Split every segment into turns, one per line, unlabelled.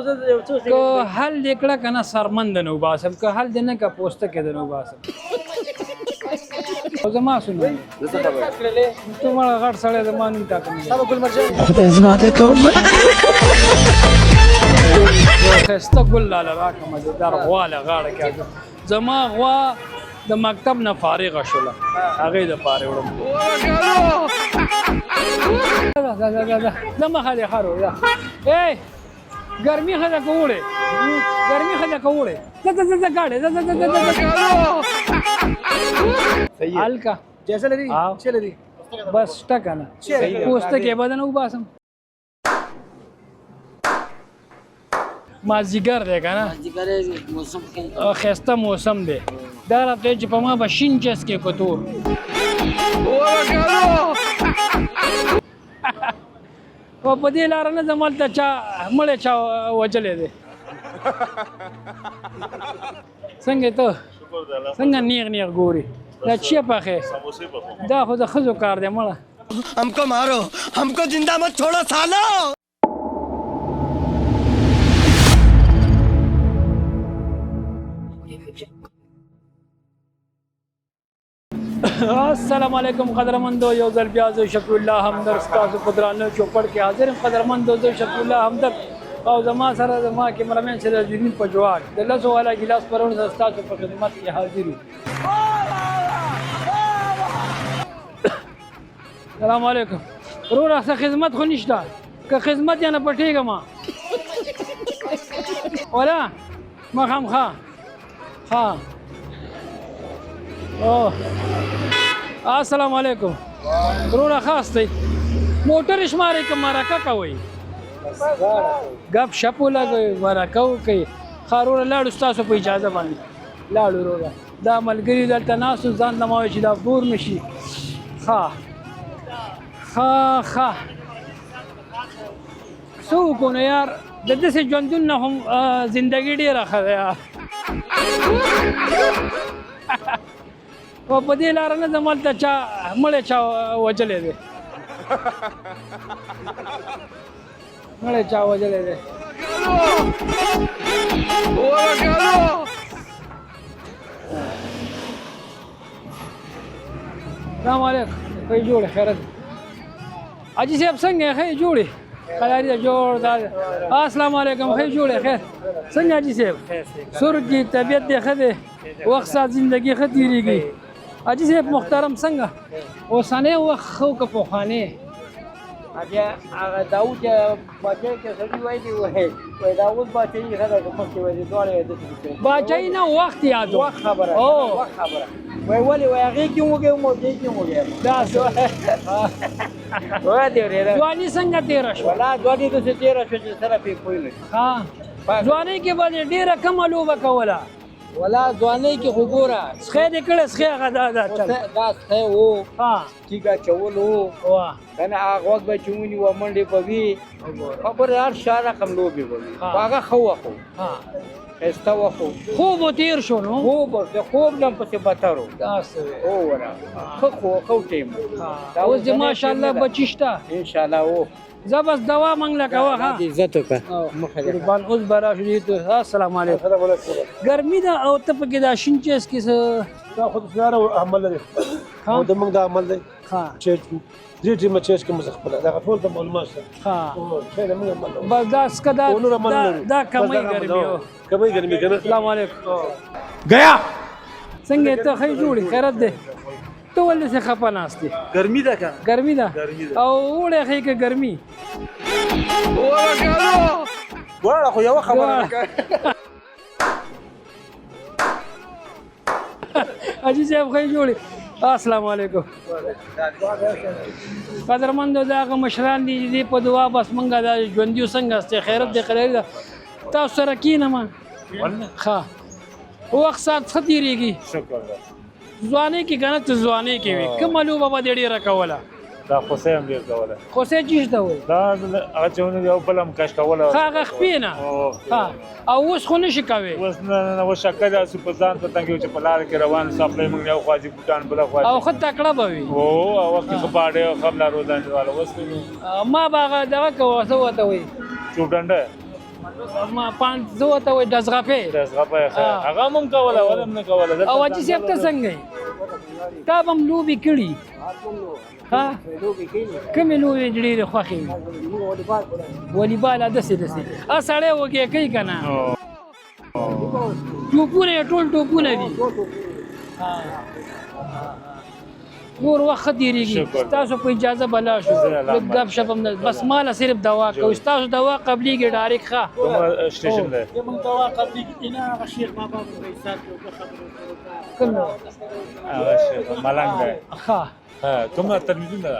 که حل دې کړه که نه سرمن د نه وباسم که حل دې نه که پوستکی د نه وباسم او زما سنو ته مړه غټ سړی زما نوم ټاکلی
خدای زما د توبه
ښایسته ګل لاله راکړه مزېدار غوا له غاړه کې زما غوا د مکتب نه فارغه شوله هغې دپارې وړم ځه مخه دې ښه رویا ای ګرمي ښځه که وړې ګرمي ښځه که وړې ځه ځه ځه ګاډې ځه ځه ځه هلکه بس ټکه نه پوستکی به نه وباسم مازدیګر دی که نه ښایسته موسم دی دا راته چې په ما به شین چسکې که تور او په دې لاره نه ځم هلته چا مړی چا وجلی دی څنګه ته څنګه نیغ نیغ ګوري دا چیه پخې دا خو د ښځو کار دی مړه
हमको मारो हमको जिंदा मत छोड़ो सालो
السلام علیکم قدرمندو یو ځل بیا زه شکر الله همدرد ستاسو په درانه چوپړ کې حاضر یم قدرمندو زه شکر الله همدرد او زما سره زما کیمرامین سراجالدین پجوار د لسو والا ګیلاس پرون سره ستاسو په خدمت کې حاضر یم سلام علیکم وروره څه خدمت خو نشته که خدمت یا نه پټېږم ولا مخامخا ها اوه السلام علیکم وروره خاص دی موټر شمارې که مرکه کوئ گپ شپ ولګوئ مرکه وکئ ښه وروره لاړو ستاسو په اجازه باندې لاړو وروره دا ملګري دلته ناست و ځان ته ما وایي چې دا بور نه شي ښه ښه ښه څه وکړو نو یار د داسې ژوندون نه هم زندګي ډېره ښه ده یار او په دې لاره نه ځم هلته چا مړی چا وجلی دی مړی چا وجلی دی السلام علیکم ښه جوړې خیرت حاجي صاحب څنګه یې ښه جوړې قلاري ده جوړ دا السلام علیکم ښه جوړې خیر څنګه حاجي صاحب سر کې طبیعت دې ښه دی وخت سات زندګي ښه تېرېږي حاجي صاحب محترم څنګه اوسنی وخت ښه که پخوانی
هغه داود باچایي که سړي ویلي وایي داود باچایي ښه ده که مخکې ویلي دواړه یې داسې
باچایي نه وخت یاد
وخت خبره وخت خبره وایي ولې وایي هغې کې وږی وم او دې کې وږی یم
داسې
وایه دې ورېره
ځواني څنګه تېره شوه
ولا ځواني داسې تېره شوه چې سره پرې پوه نه شو
ها ځوانۍ کې به دې ډېره کمه لوبه کوله
ولا ځوانۍ کې خو ګوره
سخی دې کړی سخی هغه دا چل
دا سخی و
ها
کیږه اچول و
واه
که نه هغه غوږ به چې ونیوه منډې به وي خبرې هر شا رقم لوبې به وي خو هغه ښه وخت و
ها
ښایسته وخت و
خوب و تېر شو نو
خوب د خوب نه پسې بدتر و
داسې
وره ښه ټیم
اوس دې ماشاءالله بچي شته
انشاءالله و
زه بس دوا منګله کوه ها
عزت وکړه
قربان اوس به راشو دې ته السلام علیکم ګرمي ده او ته پکې دا شین چیز کې څه
دا خو د سیاره عمل لري او د موږ دا عمل دی
ها
چې دې ټیمه چیز کې مزه خپله دا ټول د معلومات سره
ها
چې د موږ عمل
بس دا سکه دا کمې ګرمي و
کمې ګرمي کنه
السلام علیکم
گیا
څنګه ته ښه جوړې خیرت دی ته ولې څه خفه ناست یې
ګرمي ده که
ګرمي ده او اوړی ښایي که ګرمي
دواړه خو یوه خبره ده
حاجي صاحب ښه جوړې السلام علیکم قدرمندو د هغه مشران دي دې په دعا بس موږ دا ژوندي څنګه استې خیرت دې قلاري ده تاسو سره کښېنم ښه وخت سات ښه تېرېږي ځوانۍ کې که نه ته ځوانۍ کې وي کومه لوبه به دې ډېره کوله
دا خوسۍ هم ډېر کوله
خوسۍ چیز ته وایي
دا هغه چې ونه یو بل هم کش کوله
هغه خپې نه او اوس خو نه شي کوې
اوس نه اوس شکه داسې په ځان په تنګ یو چې په لاره کې روان سپلی موږ یو خوا ځي بوټان بله خوا
او ښه تکړه به وي
هغه وخت کې ښه باډۍ او ښه ملا روزانې واله اوس
ما به هغه دغه کوه څه ورته وایي
چوډنډه
ما 500 ته وای دزغپې
دزغپه هغه هم کوله ولا هم نه کوله
او چې صاحب ته څنګه تا به هم لوبې کړي ها کومې لوبې ډېرې خوښې وي والیبال داسې سړی وږی کوي که نه ټوپونه یې ټول ټوپونه دي نور وخت ښه تېرېږي ستاسو په اجازه به لاړ شو لږ ګپ شپ هم بس ماله صرف دوا کوي ستاسو دوا قبلېږي ډایرکټ ښه
کوم سټیشن دی
زموږ دوا قبلېږي نه هغه شیخ بابا به حساب کوي
کوم
هغه شیخ ملنګ دی
ښه
کوم تلویزیون ده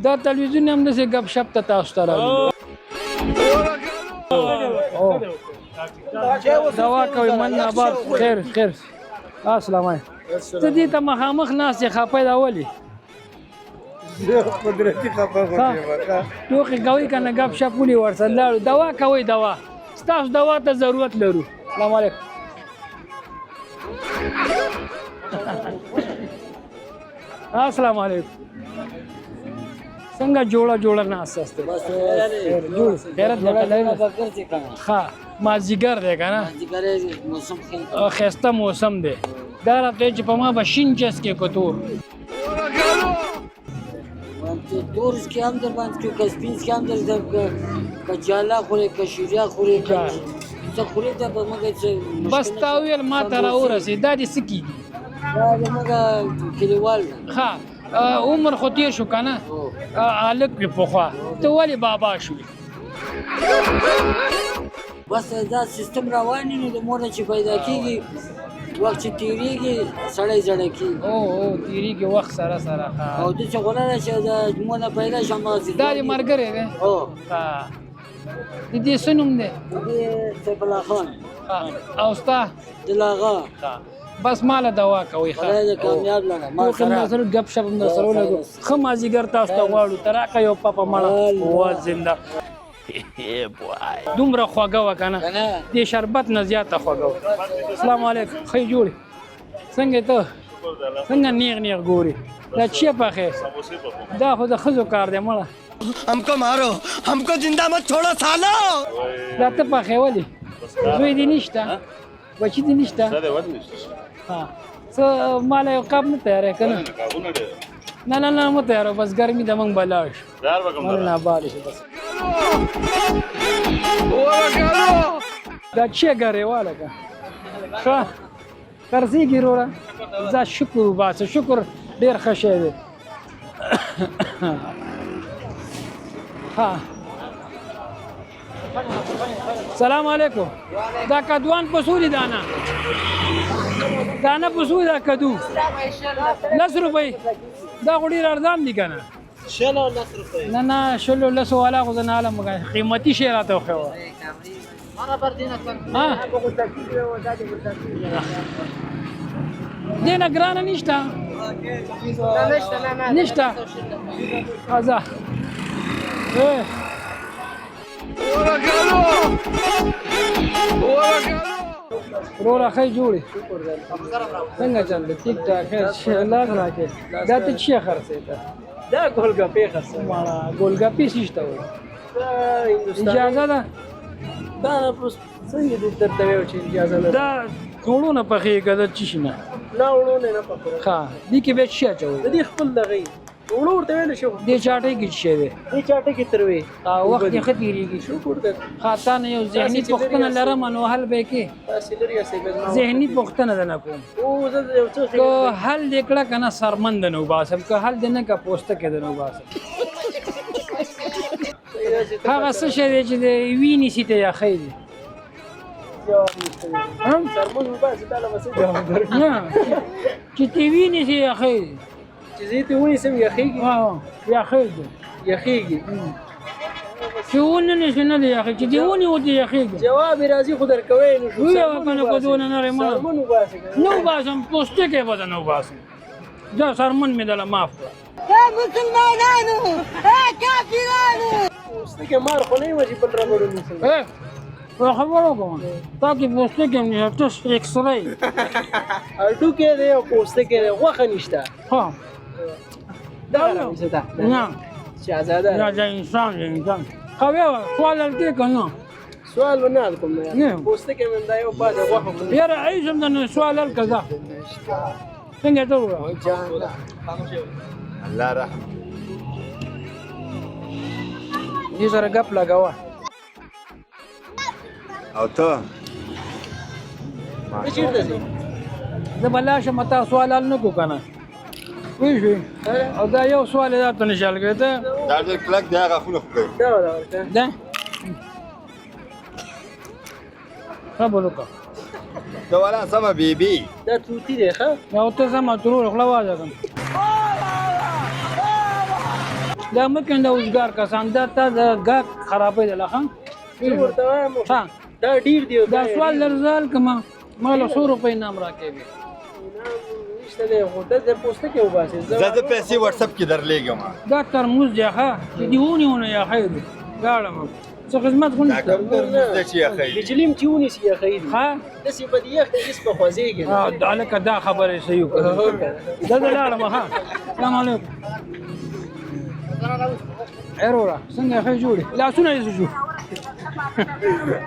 دا تلویزیون هم داسې ګپ شپ ته تاسو ته راځي دوا کوي من آباد خیر السلام علیکم ته دې ته مخامخ ناست یې خپه دا ولې
قدرتي خفه
ټوکې کوئ که نه ګپ شپ ولې ورسره لاړو دوا کوئ دوا ستاسو دوا ته ضرورت لرو السلام علیکم السلام علیکم څنګه جوړه ناست یاست جوړ خیرت ښه مازدیګر دی که نه ښایسته موسم دی دا راته چې په ما به شین چسکې که تور
تور کې هم در باندې کې کسپین کې هم در کجاله خوري کشوریا خوري څه خوري ته به مګر چې
بس تا ویل ما ته راورسېد دا دې څه کېږي
دا زموږ کلیوال
ښه عمر خو تېر شو که نه هلک وي پخوا ته ولې بابا شوې
بس دا سیستم روان نو د مور چې پیدا کېږي وخت چې تېرېږي سړی زړه کېږي
تېرېږي وخت سره
او د چې غوره ده چې د مور نه پیدا شم
دا دې ملګری دی د دې څه نوم دی
سیف الله خان
او ستا
دلاغه
بس ماله دوا کوئ
خدای دې کامیاب لره ما
سره ګپ شپ هم درسره ولګو ښه مازدیګر تاسو ته غواړو ته راکړه یو پاپه مړه وا زنده دومره خوږه وه که نه دې شربت نه زیاته خوږه وه السلام علیکم ښه جوړې څنګه ته څنګه نیغ ګورې دا چیه پخې دا خو د ښځو کار دی مړه
हमको मारो हमको जिंदा मत छोड़ो सालो
دا ته پخې ولې زوی دې نشته بچي دې نشته څه ماله یو قاب نه تیاری که نه نه مه تیارو بس ګرمي ده موږ به لاړ شو ماله ناباده شو بس دا چیه ګرېواله که ښه قرضېږي وروره ځه شکر وباسه شکر ډېر ښه شی دی ها سلام علیکم دا کدوان په څو دي دانه په څو دا کدو 10 روپۍ دا خو ډېر ارزان دي که نه
شلو 10 روپۍ
نه شلو لسو والا خو زه نه علم قیمتي شی راته وښیوه دې نه ګرانه نشته نشته ځه وروره ښه جوړې څنګه چل دی ټیک ټاک لاس راکړې دا ته چی خرڅې ته
دا ګولګپې خرڅې
ماړه ګولګپې څه شته وایي اجازه ده
دا څنګه دې درته ویل چې اجازه لري
دا وړونه پخېږي که د څه شي نه
نه وړونه نه پخوي
ښه دې کې بیا څه شی اچوئ
د دې خپل دغه وړو ورته ویلی شو
دې چاټۍ کې څه شی دی
دې چاټۍ کې تروې
وخت یې ښه تېرېږي
شکر دی
ښه تا نه یو ذهني پوښتنه لرم نو حل به یې کې
تاسې لرې یاستئ
ذهني پوښتنه ده نه کوم
زه یو څه
که حل دې کړه که نه سرمن د نه وباسم که حل دې نه کړه پوستکې د نه وباسم هغه څه شی دی چې د وي نیسي ته یخی دی
سرمون وباسي دا له مسې جواب درکړي
نه چې ته وي نیسي یخی دی
چې زه ته ونیسم یخېږي
یخی دی
یخېږي
چې ونه نیسي نه دی یخی چې دې ونیو دې یخېږي
جواب یې راځي خو درکوی نه شو
ویوه که نه که دونه نرې ما
سرمون وباسي
نه وباسم پوستکې به د نه وباسم دا سرمن مې دله معاف کړه
مسلمانانو کافرانو
پوستکې مار خو نه یم چې بل ربړو نیسم
یو خبر وکړم تا کې پوستکې هم نشته ټس اکسرې
هډوکی دی او پوستکی دی غوښه نشته
ها
دا رانیسه
نه
شهزاده
دا انسان دی انسان خو بیا سوال حل کې که نه
سوال ونه کوم
نه.
نه پوسټ کې من دا یو باز غوښه
یاره عیشم د سوال الکذا څنګه ته وره
الله رحم
دې سره ګپ لګاوه
او ته
چیرته ځي
زه بلا شم تا سوال نه کو کنه وی شي او دا یو سوال دا ته نشال کړه
دا ډېر کلک دی هغه خو خو
دا ولا ورته
ده خبرو کا
ته ولا سما بیبي
دا توتی دی ښه
یا ته زما ترور خپل واځه کوم دا مکه دا اوسګار کسان دا ته دا خرابې ده لخوا
ورته وایم
ها
دا ډیر دی
دا سوال لرزال کما مال 100 روپۍ نام راکېږي
نشته دی خو د پوسټ کې وباسي
زه د پیسې واتس اپ کې درلېږم
دا ترموز دی ها چې دیونه یا خیر غاړم څه خدمت خو
دا
نشته
کوم د چی اخی
بجلیم چونی سی خیر
ها
د سی بدیه هیڅ په خوځيږي
دا الکه دا خبره صحیح دا لاړم ها السلام علیکم ایرورا څنګه خې جوړي لاسونه یې جوړ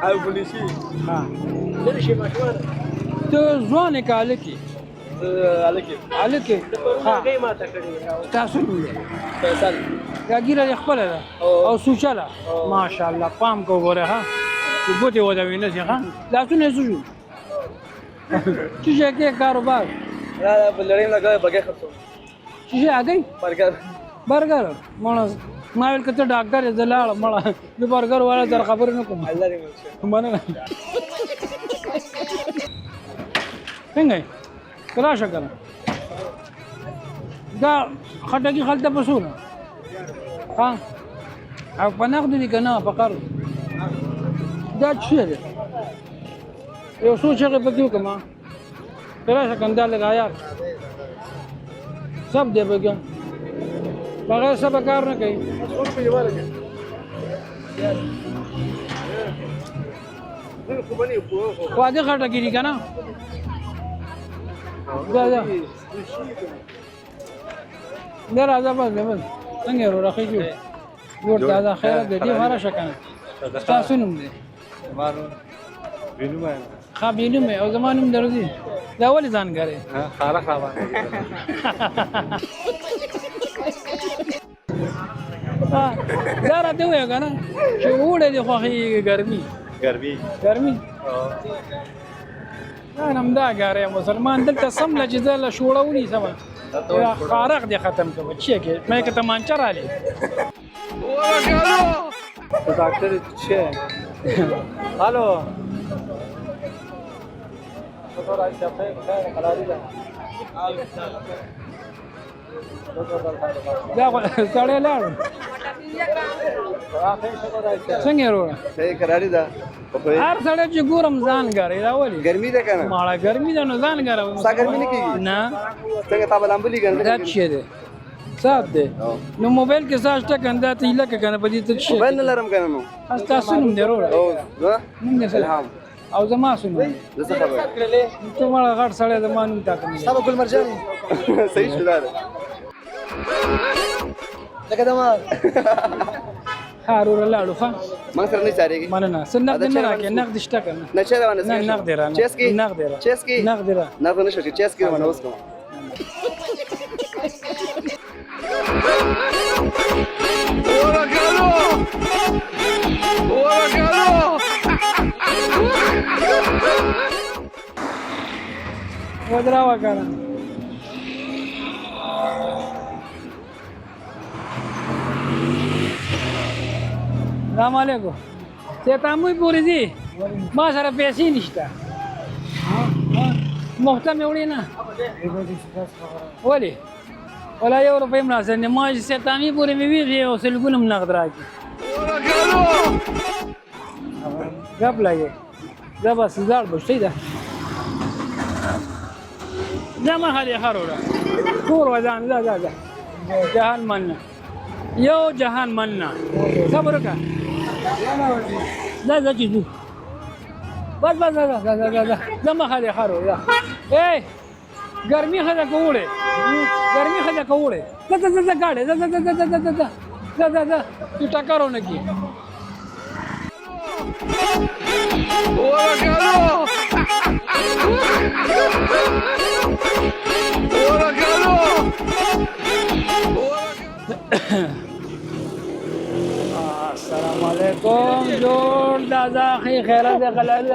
او پولیسي
ها
لري شي مشوره
ته ځوانه کاله کې
الکه
الکه ها
هغه ما ته کړی
تاسو نه
فیصل
دا ګیره خپل ده او سوچاله ماشاءالله پام کو غره ها چې بوته ودا وینې ها لاسونه یې جوړ چې کې کاروبار
را بلړې لګا بګه خرڅو
چې هغه
برګر
برګر مونږ ما ویل کته ډاکټر یې دلاله مړه د برګر والا در خبر نه کوم
الله دې مشه
مننه څنګه کلا شکر دا خټکی خلطه پسونه ها او پناخ دي کنه فقر دا څه دی یو څو چې په کېو کما کلا شکر دا لګایا سب دی بګا بغیر سب کار نه کوي واده خټکی دي کنه دا دا راځه بس څنګه ورو راخی جو ورته دا خیره دې هره شکنه تاسو نوم دې خابینو مې او زمانوم درځي دا ولې ځان غره
خاله خاله
دا راته وې کنه چې وړه دې خوخي ګرمي نام دا غاره مسلمان دلته سم لجزل شوړونی سم خارق دې ختم کړ چې کې مې کته مانچر علي
ډاکټر چې هالو
دا سړی لاړ څنګه ورو
صحیح قراری ده
هر سړی چې ګورم ځان غره دا ولي
ګرمي ده کنه
ماړه ګرمي ده نو ځان غره
سا ګرمي نه کیږي
نه
څنګه تا بلامبلي
دا
ګرځي
څه ده سات ده نو موبایل کې ساج ټک انده ته لکه کنه په دې ته څه
موبایل نه لرم کنه نو
تاسو نوم دی ورو
او زه
نوم دې
الهام
او زما سنو
زه څه خبر
ته مړه غټ سړی زما نوم تا کوم
صاحب ګل مرجاني صحیح شو ده لکه دما
هارور لاړو ښه
ما سره نه چاريږي
مننه سنګ دې نه راکې نقد شته کنه
نه چا روانه
نه نقد را
چیس کی
نقد را
چیس کی
نقد را
نه نه شو چیس کی روانه اوس کوم
ودراوه کنه السلام علیکم ته تاسو پوری دي ما سره پیسې نشته مخته مې وړي نه ولی ولا یو روپۍ مناسب نه ما چې تاسو پوری مې وی او سلګونم نقد راکې غب لګي دا بس زړ بشي ده دا ما هلي خروره کور وزان لا جهان مننا یو جهان مننا صبر وکړه دا چې بس دا ما هلي خروره اے ګرمي خدا کوړې دا ګاډه دا ټکرونه کی السلام علیکم جوړ دادا خی خیرت دی خلل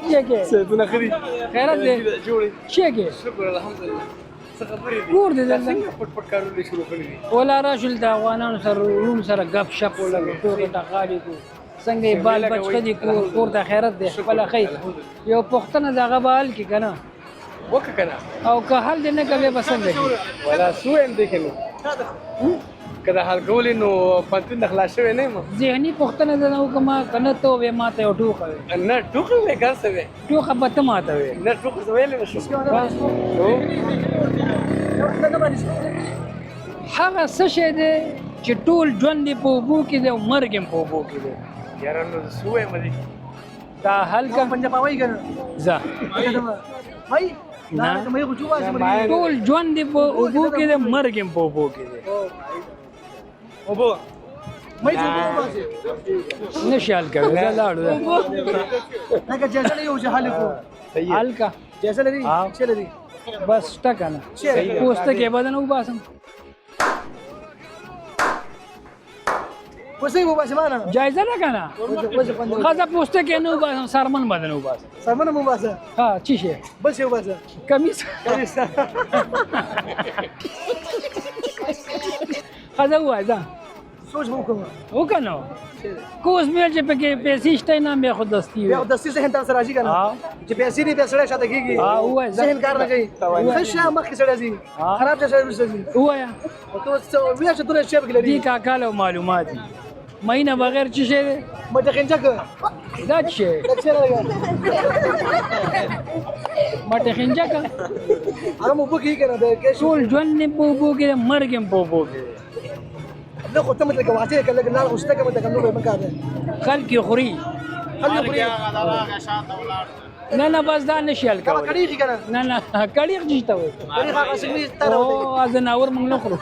چیکه
سيدنا خري
خیرت دی
جوړي
چیکه
شکر الحمدلله څه خبرې دي
کور دې دلته
پټ پټ کارونه شروع کړی دي
ولا راشل د افغانانو سره روم سره غپ شپ ولګو ټوکې ټقالې کو څنګه یې بال بچ کدي کور ته خیرت دی خپل خیر یو پښتنه دغه بال کې کنه
وکه کنه
او که حل دې نه کوي بسنګ دی
ولا سو هم دیکنو کله حال کولې نو پاتې د خلاص شوی نه ما
ذهني پښتنه ده نو کما کنه ته به ماته یو ټوکه
نه ټوکل نه کار څه وي
ټوکه به ته ماته وي
نه ټوکل څه ویل نه شو
هغه څه شی دی چې ټول ژوند دی په اوبو کې دی او مرګ هم په اوبو کې دی
یاره نو سو هم دي
دا حل کا
پنجاب وای کنه
ځه
وای
نه ټول ژوند دی په اوبو کې دی مرګ هم په اوبو کې دی
اوبو مې
نشي حل کوي دا لاړو ده
لکه جیسه یو جهال کو
حل کا
جیسه لري چې لري
بس ټکا نه پوسټ کې بدن وباسم
پوسټ کې وباسم نه
جایزه نه کنه خاصه پوسټ کې نه وباسم سرمن بدن وباسم
سرمن مو وباسه
ها چی شي
بس یو وباسه
کمیس خاصه وایدا
سوچ وکم
وکنه کوس مې چې پکې پیسې شته نه مې خود دستی
بیا د سې ذهن تر سره راځي کنه چې پیسې نه به سره شاته کیږي
وای
ذهن کار نه کوي خشه مخ کې سره راځي خراب ځای سره راځي
وایا
او ته ویا چې تر شپ کې لري
دي کاکاله معلومات دي مینه بغیر چی شي
مته خنجک
دا چی
څه راغی
ماته خنجکه
هغه مو بوګي کنه د کې
ټول ژوند نه په اوبو کې مرګ هم په اوبو کې
نه خو ته مته کواتې کله نه اوسته کوم ته کوم نو مکا ده
خلک خوري نه نه بس دا نشي حل کوي
کړي کنه
نه نه کړي جيته وي
کړي هغه څنګه تر
او اذن اور موږ نه خورو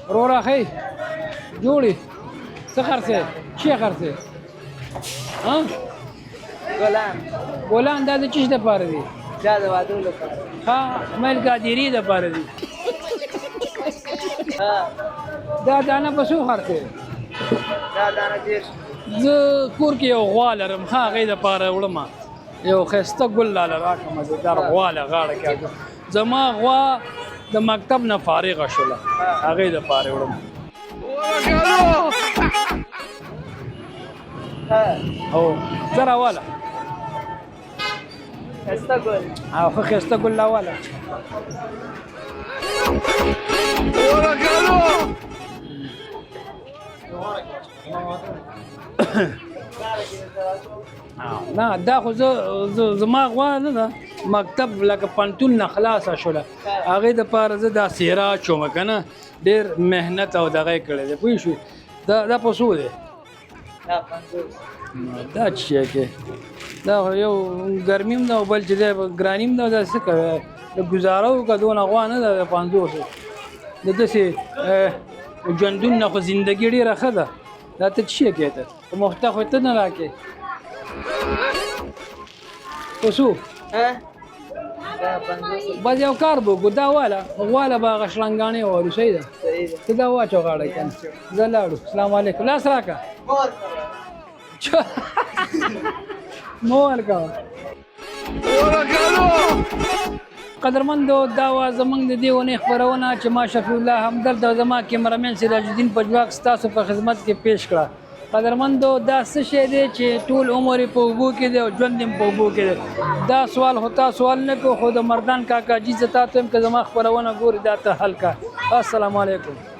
رورا خي جوړي څه خرڅه شي خرڅه ها ګولان دا د چیش د پاره دي
دا د واده لپاره
ها مېل قادری د پاره دي
ها
دا دانه پسو خرڅه
دا دانه دې
زه کور کې یو غوا لرم هغې دپاره وړم یو ښایسته ګل لاله راکړه مزېدار غوا له غاړه کې زما غوا د مکتب نه فارغه شوله هغې دپاره وړم هو زه راواله
ښایسته ګل
او ښه ښایسته ګل راواله نه دا خو زما غوا نه ده مکتب لکه پنتون نه خلاصه شوله هغې دپاره زه دا سیره چوم که نه ډېر محنت او دغه یې کړی دی پوه شوې دا په څو دی
دا 50
دا چې شی کې دا خو یو ګرمي هم ده او بل چې دی ګراني هم ده دا څه کوي د ګزاره وکړه دونه غوا نه ده د 50 د داسې ژوندون نه خو زندګي ډېره ښه ده دا ته څه شی کې ته خو مفته خو ته نه راکې په څو بس یو کار به وکړو دا واله به هغه شړنګاڼې ووالو صحیح ده ته دا واچو غاړه کې زه لاړو السلام علیکم لاس راکړه مو ورکوه قدرمندو دا وه زموږ د دې ونې خپرونه چې ما شفیع الله همدرد او زما کیمرمین سراج الدین پجواک ستاسو په خدمت کې پیش کړه قدرمندو دا څه شی دی چې ټول عمر یې په اوبو کې دی او ژوند یې په اوبو کې دی دا سوال خو تا سوال نه کو خو د مردان کاکا جي زه تا ته یم که زما خپرونه ګورې دا ته حل کړه السلام علیکم